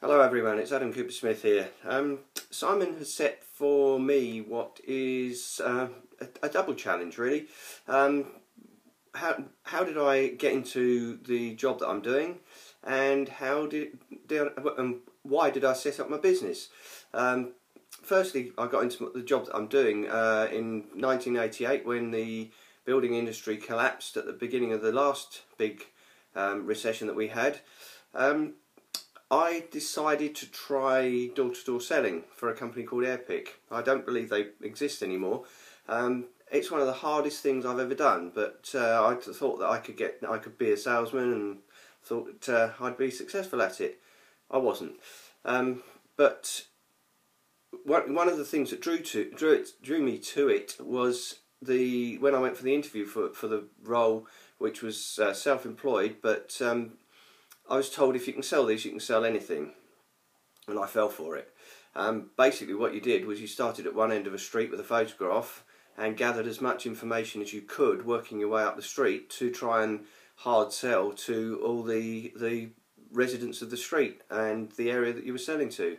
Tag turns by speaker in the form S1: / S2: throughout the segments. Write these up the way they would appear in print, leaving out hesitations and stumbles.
S1: Hello everyone, it's Cowper-Smith here. Simon has set for me what is a double challenge really. How did I get into the job that I'm doing, and why did I set up my business? Firstly, I got into the job that I'm doing in 1988 when the building industry collapsed at the beginning of the last big recession that we had. I decided to try door-to-door selling for a company called Airpick. I don't believe they exist anymore. It's one of the hardest things I've ever done, but I thought that I could be a salesman, and thought I'd be successful at it. I wasn't. But one of the things that drew me to it was when I went for the interview for the role, which was self-employed, but I was told if you can sell these, you can sell anything, and I fell for it. Basically what you did was you started at one end of a street with a photograph and gathered as much information as you could, working your way up the street to try and hard sell to all the residents of the street and the area that you were selling to.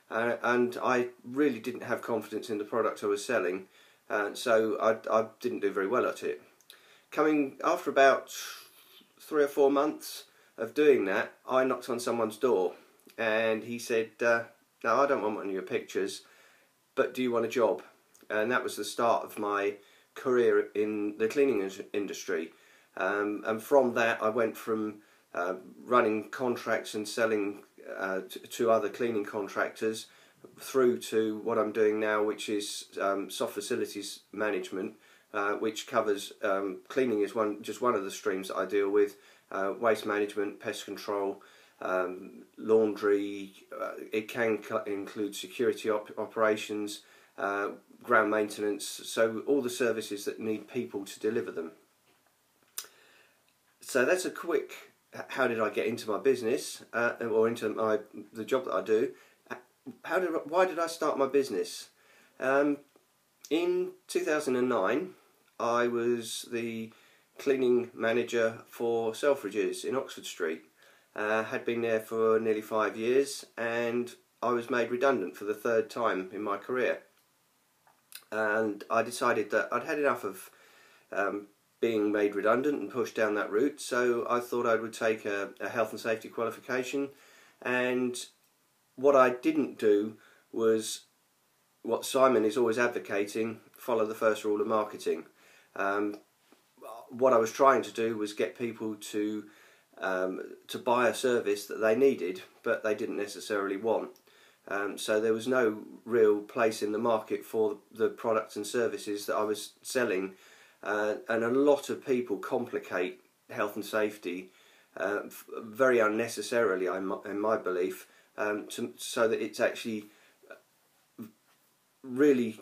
S1: And I really didn't have confidence in the product I was selling, so I didn't do very well at it. After about 3 or 4 months of doing that, I knocked on someone's door, and he said, no, I don't want one of your pictures, but do you want a job? And that was the start of my career in the cleaning industry. And from that I went from running contracts and selling to other cleaning contractors through to what I'm doing now, which is soft facilities management, which covers cleaning is just one of the streams that I deal with. Waste management, pest control, laundry, it can include security operations, ground maintenance, so all the services that need people to deliver them. So that's a quick, how did I get into my business, or into the job that I do. Why did I start my business? In 2009 I was the cleaning manager for Selfridges in Oxford Street. Had been there for nearly 5 years, and I was made redundant for the 3rd time in my career. And I decided that I'd had enough of being made redundant and pushed down that route, so I thought I would take a health and safety qualification. And what I didn't do was what Simon is always advocating: follow the first rule of marketing. What I was trying to do was get people to buy a service that they needed, but they didn't necessarily want. So there was no real place in the market for the products and services that I was selling, and a lot of people complicate health and safety very unnecessarily, in my belief, so that it's actually really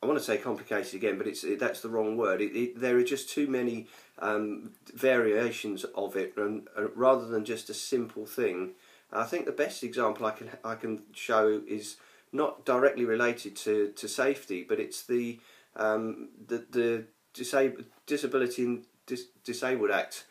S1: I want to say complicated again, but that's the wrong word. There are just too many variations of it, and rather than just a simple thing. I think the best example I can show is not directly related to safety, but it's the Disability and Disabled Act,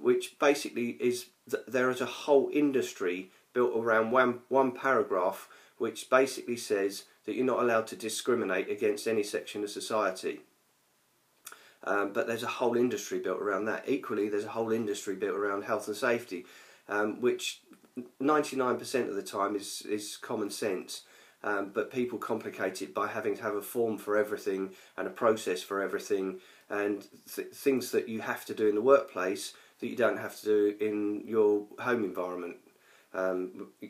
S1: which basically is there is a whole industry built around one paragraph, which basically says that you're not allowed to discriminate against any section of society. But there's a whole industry built around that. Equally, there's a whole industry built around health and safety, which 99% of the time is common sense, but people complicate it by having to have a form for everything and a process for everything, and things that you have to do in the workplace that you don't have to do in your home environment.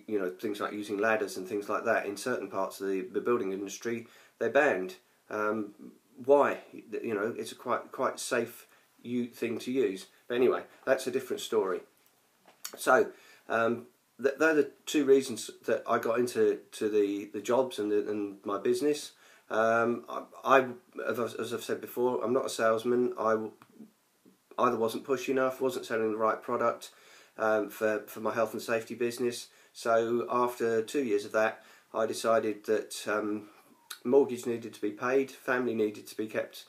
S1: You know, things like using ladders and things like that in certain parts of the building industry, they're banned. Why? You know, it's a quite safe thing to use. But anyway, that's a different story. So they're the two reasons that I got into the jobs and my business. As I've said before, I'm not a salesman. I either wasn't pushy enough, wasn't selling the right product for my health and safety business. So after 2 years of that, I decided that mortgage needed to be paid, family needed to be kept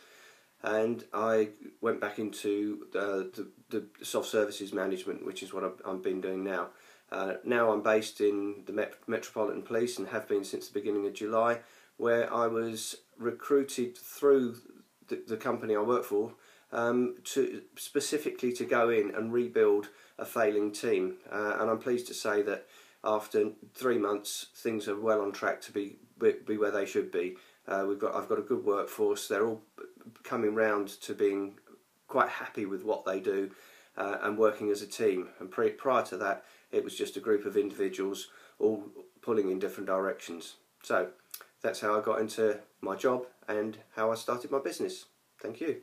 S1: and I went back into the soft services management, which is what I've been doing now. Now I'm based in the Metropolitan Police and have been since the beginning of July, where I was recruited through the company I work for specifically to go in and rebuild a failing team. And I'm pleased to say that after 3 months, things are well on track to be where they should be. I've got a good workforce. They're all coming round to being quite happy with what they do and working as a team. And prior to that, it was just a group of individuals all pulling in different directions. So that's how I got into my job and how I started my business. Thank you.